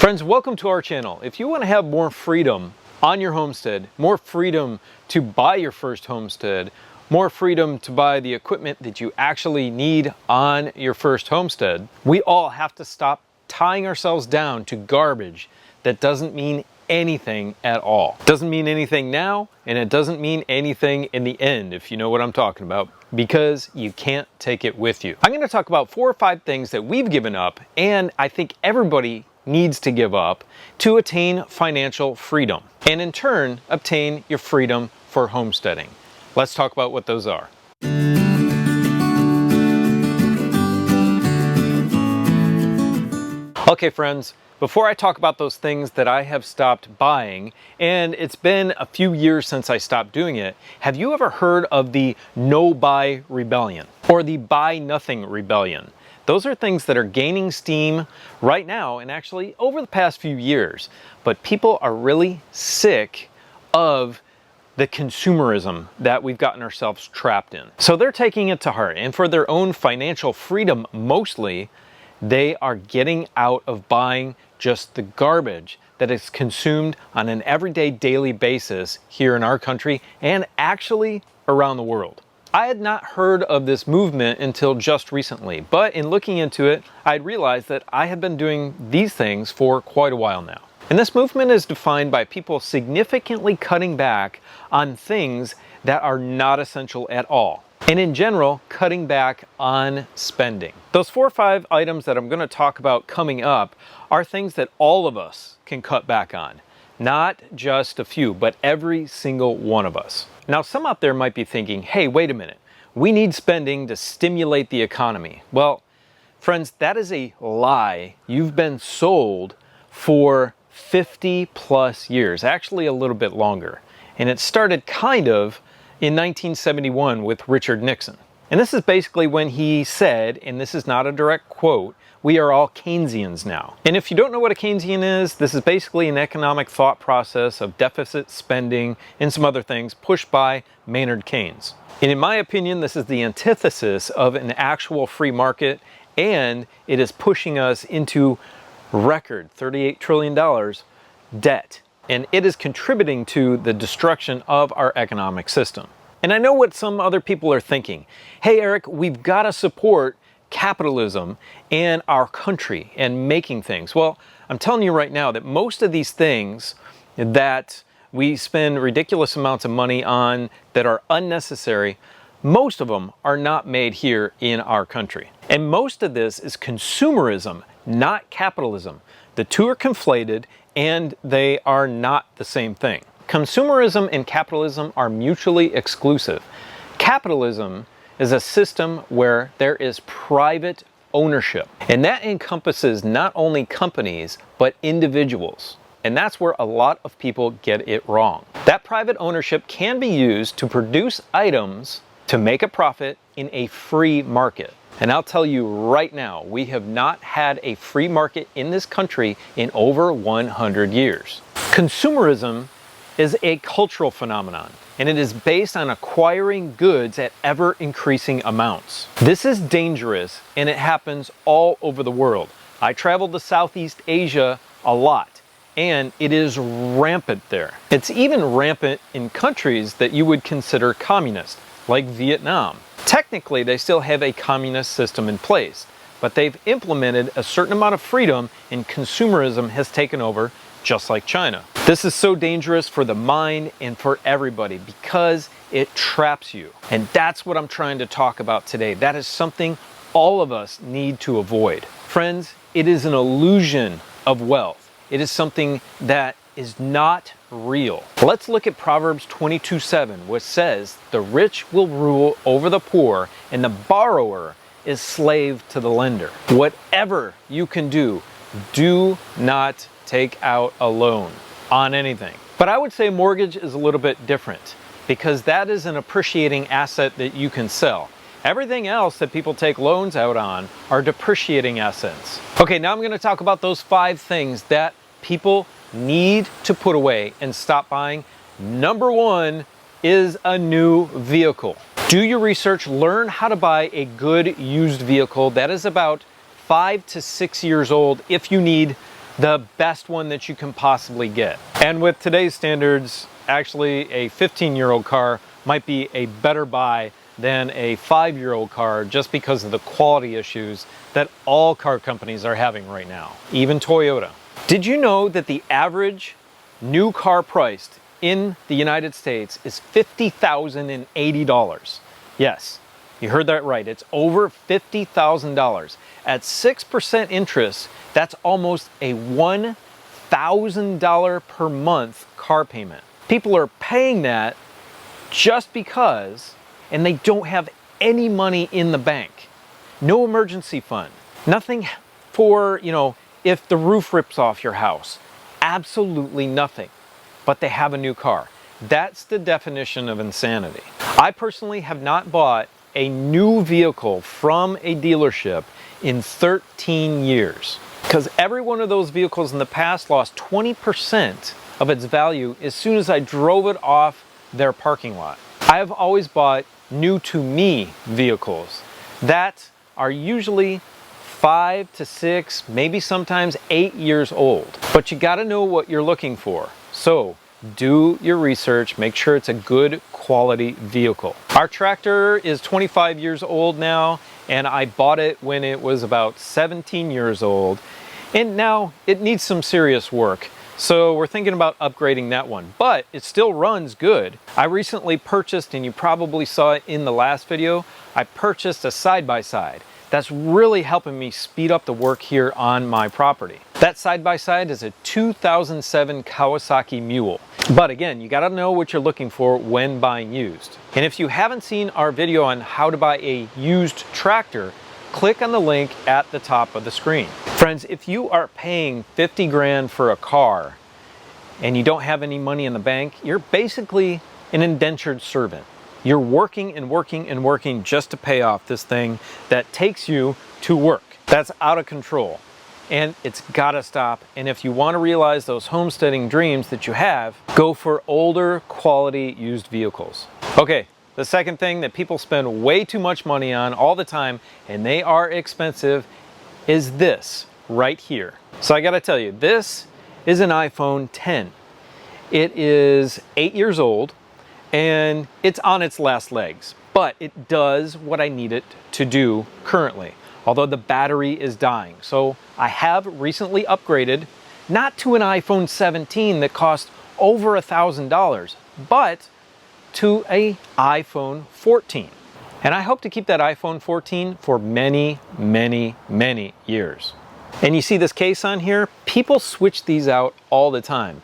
Friends, welcome to our channel. If you want to have more freedom on your homestead, more freedom to buy your first homestead, more freedom to buy the equipment that you actually need on your first homestead, we all have to stop tying ourselves down to garbage that doesn't mean anything at all. It doesn't mean anything now, and it doesn't mean anything in the end, if you know what I'm talking about, because you can't take it with you. I'm going to talk about 4 or 5 things that we've given up, and I think everybody needs to give up to attain financial freedom, and in turn, obtain your freedom for homesteading. Let's talk about what those are. Okay, friends, before I talk about those things that I have stopped buying, and it's been a few years since I stopped doing it, have you ever heard of the no-buy rebellion or the buy-nothing rebellion? Those are things that are gaining steam right now and actually over the past few years. But people are really sick of the consumerism that we've gotten ourselves trapped in. So they're taking it to heart, and for their own financial freedom mostly, they are getting out of buying just the garbage that is consumed on an everyday, daily basis here in our country and actually around the world. I had not heard of this movement until just recently, but in looking into it, I'd realized that I had been doing these things for quite a while now. And this movement is defined by people significantly cutting back on things that are not essential at all. And in general, cutting back on spending. Those 4 or 5 items that I'm going to talk about coming up are things that all of us can cut back on. Not just a few, but every single one of us. Now, some out there might be thinking, hey, wait a minute, we need spending to stimulate the economy. Well, friends, that is a lie you've been sold for 50 plus years, actually a little bit longer. And it started kind of in 1971 with Richard Nixon. And this is basically when he said, and this is not a direct quote, we are all Keynesians now. And if you don't know what a Keynesian is, this is basically an economic thought process of deficit spending and some other things pushed by Maynard Keynes. And in my opinion, this is the antithesis of an actual free market, and it is pushing us into record $38 trillion debt. And it is contributing to the destruction of our economic system. And I know what some other people are thinking. Hey, Eric, we've got to support capitalism and our country and making things. Well, I'm telling you right now that most of these things that we spend ridiculous amounts of money on that are unnecessary, most of them are not made here in our country. And most of this is consumerism, not capitalism. The two are conflated and they are not the same thing. Consumerism and capitalism are mutually exclusive. Capitalism is a system where there is private ownership, and that encompasses not only companies but individuals. And that's where a lot of people get it wrong. That private ownership can be used to produce items to make a profit in a free market. And I'll tell you right now, we have not had a free market in this country in over 100 years. Consumerism is a cultural phenomenon, and it is based on acquiring goods at ever-increasing amounts. This is dangerous, and it happens all over the world. I traveled to Southeast Asia a lot, and it is rampant there. It's even rampant in countries that you would consider communist, like Vietnam. Technically, they still have a communist system in place, but they've implemented a certain amount of freedom, and consumerism has taken over, just like China. This is so dangerous for the mind and for everybody because it traps you. And that's what I'm trying to talk about today. That is something all of us need to avoid. Friends, it is an illusion of wealth. It is something that is not real. Let's look at Proverbs 22:7, which says, "The rich will rule over the poor, and the borrower is slave to the lender." Whatever you can do, do not take out a loan on anything. But I would say mortgage is a little bit different because that is an appreciating asset that you can sell. Everything else that people take loans out on are depreciating assets. Okay, now I'm going to talk about those 5 things that people need to put away and stop buying. Number 1 is a new vehicle. Do your research, learn how to buy a good used vehicle that is about 5 to 6 years old if you need the best one that you can possibly get. And with today's standards, actually a 15-year-old car might be a better buy than a 5-year-old car just because of the quality issues that all car companies are having right now, even Toyota. Did you know that the average new car priced in the United States is $50,080? Yes, you heard that right. It's over $50,000. At 6% interest, that's almost a $1,000 per month car payment. People are paying that just because, and they don't have any money in the bank. No emergency fund. Nothing for, if the roof rips off your house. Absolutely nothing. But they have a new car. That's the definition of insanity. I personally have not bought a new vehicle from a dealership in 13 years. Because every one of those vehicles in the past lost 20% of its value as soon as I drove it off their parking lot. I have always bought new to me vehicles that are usually 5 to 6, maybe sometimes 8 years old. But you gotta know what you're looking for. So do your research, make sure it's a good quality vehicle. Our tractor is 25 years old now, and I bought it when it was about 17 years old. And now it needs some serious work. So we're thinking about upgrading that one, but it still runs good. I recently purchased, and you probably saw it in the last video, I purchased a side-by-side. That's really helping me speed up the work here on my property. That side-by-side is a 2007 Kawasaki Mule. But again, you gotta know what you're looking for when buying used. And if you haven't seen our video on how to buy a used tractor, click on the link at the top of the screen. Friends, if you are paying 50 grand for a car and you don't have any money in the bank, you're basically an indentured servant. You're working and working and working just to pay off this thing that takes you to work. That's out of control. And it's gotta stop. And if you wanna realize those homesteading dreams that you have, go for older quality used vehicles. Okay. The second thing that people spend way too much money on all the time, and they are expensive, is this right here. So I gotta tell you, this is an iPhone 10. It is 8 years old, and it's on its last legs, but it does what I need it to do currently, although the battery is dying. So I have recently upgraded, not to an iPhone 17 that cost over $1,000, but to an iPhone 14. And I hope to keep that iPhone 14 for many, many, many years. And you see this case on here? People switch these out all the time,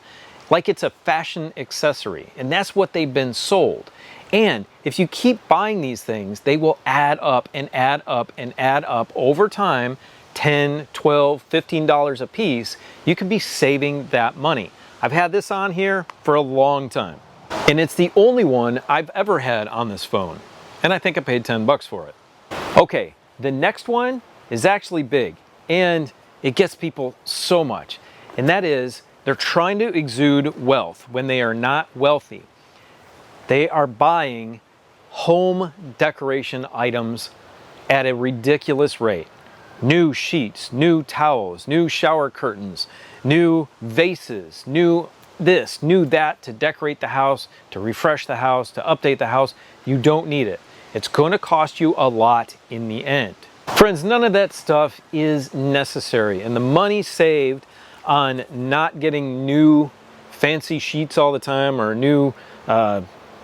like it's a fashion accessory, and that's what they've been sold. And if you keep buying these things, they will add up and add up and add up over time, $10, $12, $15 a piece. You could be saving that money. I've had this on here for a long time. And it's the only one I've ever had on this phone. And I think I paid 10 bucks for it. Okay, the next one is actually big, and it gets people so much. And that is, they're trying to exude wealth when they are not wealthy. They are buying home decoration items at a ridiculous rate. New sheets, new towels, new shower curtains, new vases, new this, new that to decorate the house, to refresh the house, to update the house. You don't need it. It's going to cost you a lot in the end. Friends, none of that stuff is necessary, and the money saved on not getting new fancy sheets all the time or new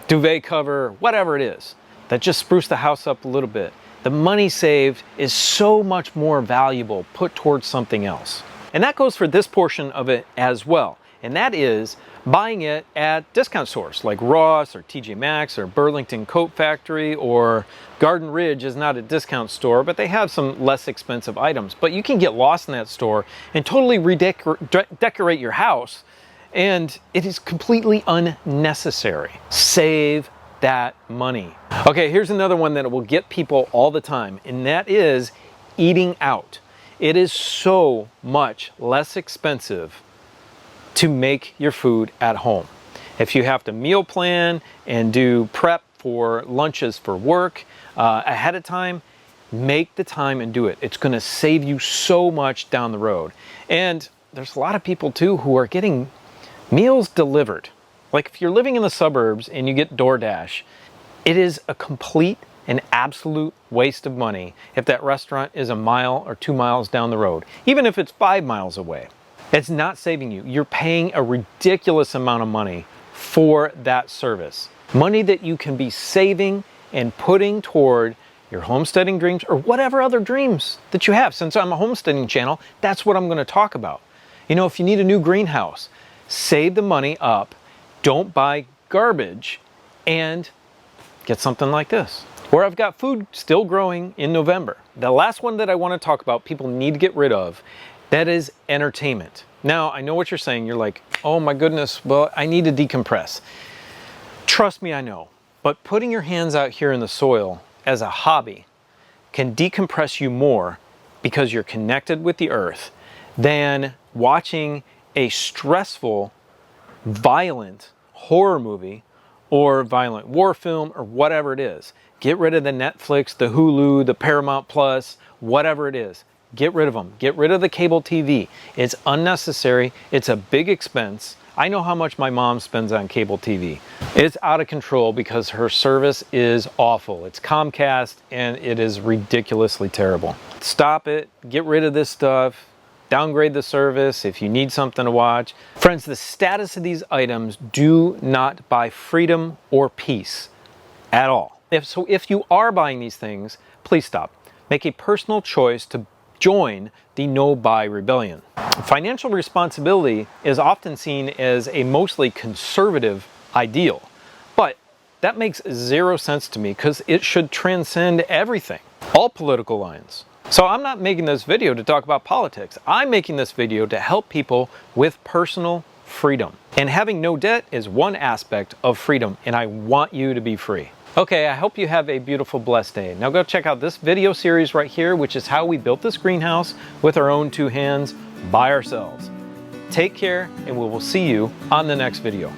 duvet cover, whatever it is, that just spruce the house up a little bit. The money saved is so much more valuable put towards something else. And that goes for this portion of it as well. And that is buying it at discount stores like Ross or TJ Maxx or Burlington Coat Factory, or Garden Ridge is not a discount store, but they have some less expensive items. But you can get lost in that store and totally decorate your house, and it is completely unnecessary. Save that money. Okay, here's another one that will get people all the time, and that is eating out. It is so much less expensive to make your food at home. If you have to meal plan and do prep for lunches for work ahead of time, make the time and do it. It's gonna save you so much down the road. And there's a lot of people too who are getting meals delivered. Like if you're living in the suburbs and you get DoorDash, it is a complete and absolute waste of money if that restaurant is a mile or 2 miles down the road, even if it's 5 miles away. It's not saving you. You're paying a ridiculous amount of money for that service. Money that you can be saving and putting toward your homesteading dreams or whatever other dreams that you have. Since I'm a homesteading channel, that's what I'm going to talk about. You know, if you need a new greenhouse, save the money up, don't buy garbage, and get something like this. Or I've got food still growing in November. The last one that I want to talk about, people need to get rid of, that is entertainment. Now, I know what you're saying. You're like, oh my goodness, well, I need to decompress. Trust me, I know. But putting your hands out here in the soil as a hobby can decompress you more because you're connected with the earth than watching a stressful, violent horror movie or violent war film or whatever it is. Get rid of the Netflix, the Hulu, the Paramount Plus, whatever it is. Get rid of them. Get rid of the cable TV. It's unnecessary. It's a big expense. I know how much my mom spends on cable TV. It's out of control because her service is awful. It's Comcast and it is ridiculously terrible. Stop it. Get rid of this stuff. Downgrade the service if you need something to watch. Friends, the status of these items do not buy freedom or peace at all. If you are buying these things, please stop. Make a personal choice to join the no-buy rebellion. Financial responsibility is often seen as a mostly conservative ideal, but that makes zero sense to me because it should transcend everything, all political lines. So I'm not making this video to talk about politics. I'm making this video to help people with personal freedom. And having no debt is one aspect of freedom, and I want you to be free. Okay, I hope you have a beautiful, blessed day. Now go check out this video series right here, which is how we built this greenhouse with our own 2 hands by ourselves. Take care, and we will see you on the next video.